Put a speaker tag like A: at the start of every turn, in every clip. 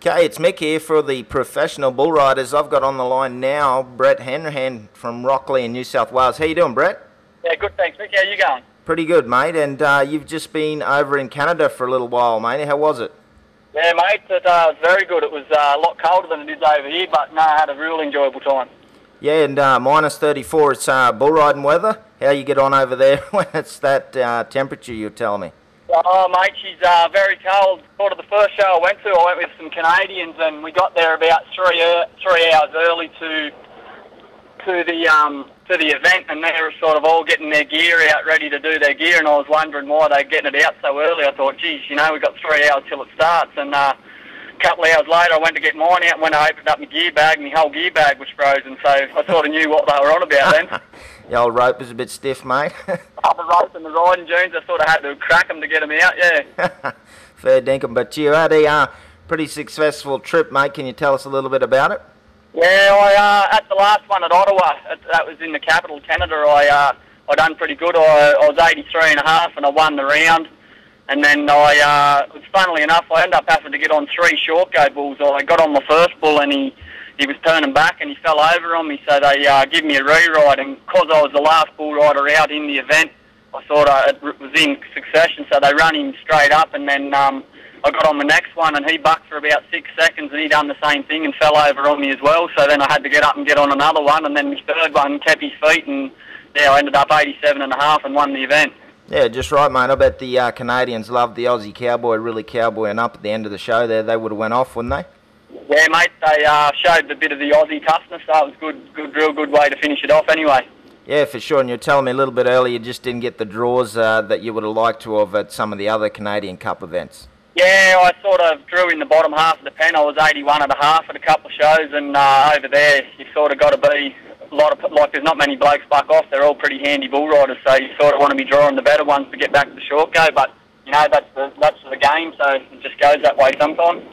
A: Okay, it's Mick here for the professional bull riders. I've got on the line now Brent Hanrahan from Rockley in New South Wales. How you doing, Brett?
B: Yeah, good, thanks, Mick. How you going?
A: Pretty good, mate. And you've just been over in Canada for a little while, mate. How was it?
B: Yeah, mate, it was very good. It was a lot colder than it is over here, but no, I had a real enjoyable time.
A: Yeah, and minus 34, it's bull riding weather. How you get on over there when it's that temperature, you're telling me?
B: Oh, mate, she's very cold. Sort of the first show I went with some Canadians, and we got there about 3 hours early to the event, and they were sort of all getting their gear out, ready to do their gear, and I was wondering why they're getting it out so early. I thought, geez, you know, we've got 3 hours till it starts, and a couple of hours later I went to get mine out, and when I opened up my gear bag, my whole gear bag was frozen, so I sort of knew what they were on about then.
A: The old rope was a bit stiff, mate.
B: The rope and the riding jeans, I sort of had to crack them to get them out, yeah.
A: Fair dinkum, but you had a pretty successful trip, mate. Can you tell us a little bit about it?
B: Yeah, I at the last one at Ottawa, that was in the capital, Canada, I done pretty good. I was 83.5 and I won the round. And then funnily enough, I ended up having to get on 3 short go bulls. I got on the first bull and he was turning back and he fell over on me, so they give me a re-ride. And because I was the last bull rider out in the event, I thought it was in succession, so they run him straight up, and then I got on the next one and he bucked for about 6 seconds and he done the same thing and fell over on me as well. So then I had to get up and get on another one, and then my third one kept his feet, and yeah, I ended up 87.5 and won the event.
A: Yeah, just right, mate. I bet the Canadians loved the Aussie cowboy, really cowboying up at the end of the show there. They would have went off, wouldn't they?
B: Yeah, mate, they showed a bit of the Aussie toughness, so it was real good way to finish it off anyway.
A: Yeah, for sure. And you're telling me a little bit earlier you just didn't get the draws that you would have liked to have at some of the other Canadian Cup events.
B: Yeah, I sort of drew in the bottom half of the pen. I was 81.5 at a couple of shows, and over there you sort of got to be there's not many blokes buck off. They're all pretty handy bull riders, so you sort of want to be drawing the better ones to get back to the short go. But you know, that's the game, so it just goes that way sometimes.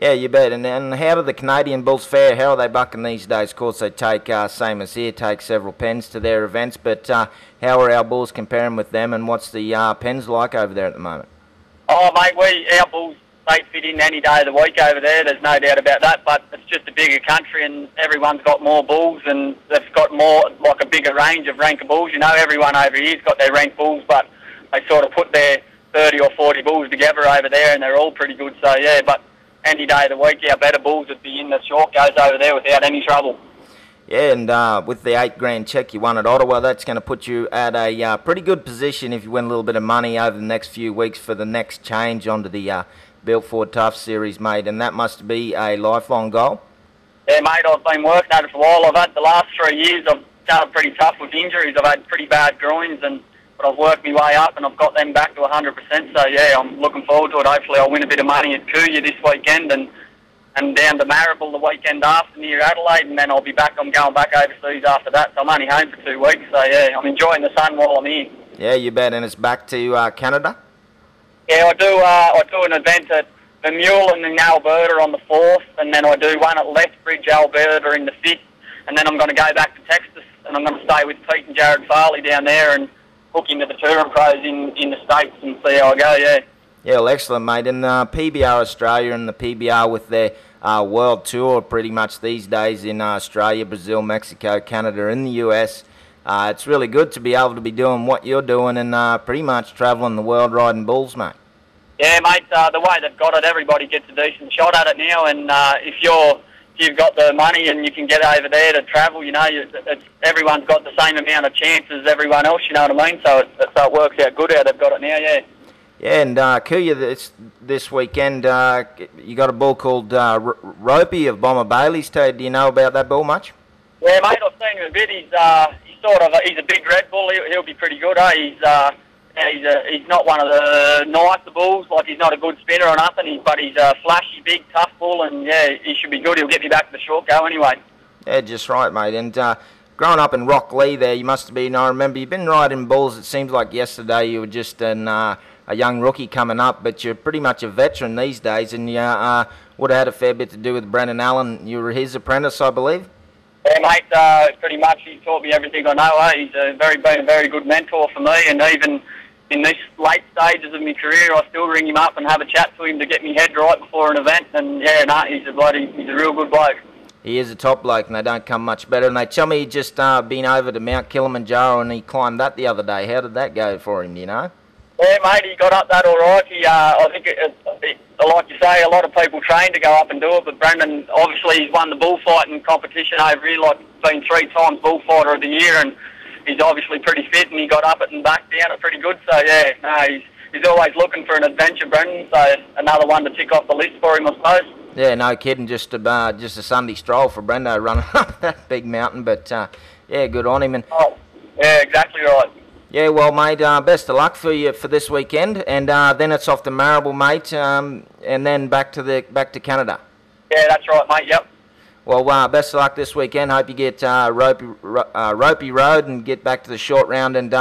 A: Yeah, you bet. And how do the Canadian bulls fare? How are they bucking these days? Of course, they take, same as here, take several pens to their events, but how are our bulls comparing with them, and what's the pens like over there at the moment?
B: Oh, mate, our bulls, they fit in any day of the week over there, there's no doubt about that, but it's just a bigger country and everyone's got more bulls and they've got more, like a bigger range of rank of bulls. You know, everyone over here's got their rank bulls, but they sort of put their 30 or 40 bulls together over there and they're all pretty good, so yeah, but any day of the week, our better bulls would be in the short goes over there without any trouble.
A: Yeah, and with the $8 check you won at Ottawa, that's going to put you at a pretty good position if you win a little bit of money over the next few weeks for the next change onto the Built for Tough series, mate, and that must be a lifelong goal.
B: Yeah, mate, I've been working at it for a while. I've had the last 3 years, I've done pretty tough with injuries. I've had pretty bad groins, but I've worked my way up and I've got them back to 100%, so yeah, I'm looking forward to it. Hopefully I'll win a bit of money at Cooya this weekend and down to Maribel the weekend after near Adelaide, and then I'll be back. I'm going back overseas after that, so I'm only home for 2 weeks, so yeah, I'm enjoying the sun while I'm here.
A: Yeah, you bet. And it's back to Canada?
B: Yeah, I do an event at Vermeulen in Alberta on the 4th, and then I do one at Lethbridge, Alberta in the 5th, and then I'm going to go back to Texas, and I'm going to stay with Pete and Jared Farley down there and hook into the touring pros in the States and see how I go, yeah.
A: Yeah, well, excellent, mate. And PBR Australia and the PBR with their world tour pretty much these days in Australia, Brazil, Mexico, Canada and the US. It's really good to be able to be doing what you're doing and pretty much travelling the world riding bulls, mate. Yeah,
B: mate, the way they've got it, everybody gets a decent shot at it now, and if you've got the money and you can get over there to travel, you know, everyone's got the same amount of chance as everyone else, you know what I mean? So it works out good how they've got it now, yeah.
A: Yeah, and Cooya this weekend, you got a bull called Ropey of Bomber Bailey's. Do you know about that bull much?
B: Yeah, mate, I've seen him a bit. He's a big red bull. He'll be pretty good, eh? He's not one of the nicer bulls. Like, he's not a good spinner or nothing. But he's a flashy, big, tough bull, and yeah, he should be good. He'll get me back to the short go anyway.
A: Yeah, just right, mate. And growing up in Rockley, there you must have been. I remember you've been riding bulls. It seems like yesterday you were just a young rookie coming up, but you're pretty much a veteran these days, and you would have had a fair bit to do with Brent Hanrahan. You were his apprentice, I believe.
B: Yeah, mate, pretty much. He's taught me everything I know. He's been a very good mentor for me, and in these late stages of my career, I still ring him up and have a chat to him to get me head right before an event. And yeah, he's a real good bloke.
A: He is a top bloke, and they don't come much better. And they tell me he just been over to Mount Kilimanjaro and he climbed that the other day. How did that go for him, do you know?
B: Yeah, mate, he got up that all right. I think, like you say, a lot of people train to go up and do it, but Brendan, obviously, he's won the bullfighting competition over here, like been 3 times bullfighter of the year, and he's obviously pretty fit, and he got up it and back down it pretty good. So, yeah, he's always looking for an adventure, Brendan, so another one to tick off the list for him, I suppose.
A: Yeah, no kidding, just a Sunday stroll for Brendo running up that big mountain, but yeah, good on him. And
B: yeah, exactly right.
A: Yeah, well, mate, best of luck for you for this weekend, and then it's off to Marrable, mate, and then back to Canada.
B: Yeah, that's right, mate. Yep.
A: Well, best of luck this weekend. Hope you get ropey road and get back to the short round, and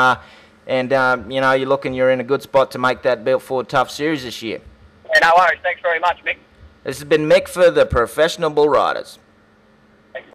A: you know, you're in a good spot to make that Built Ford Tough series this year.
B: Yeah, no worries. Thanks very much, Mick.
A: This has been Mick for the Professional Bull Riders.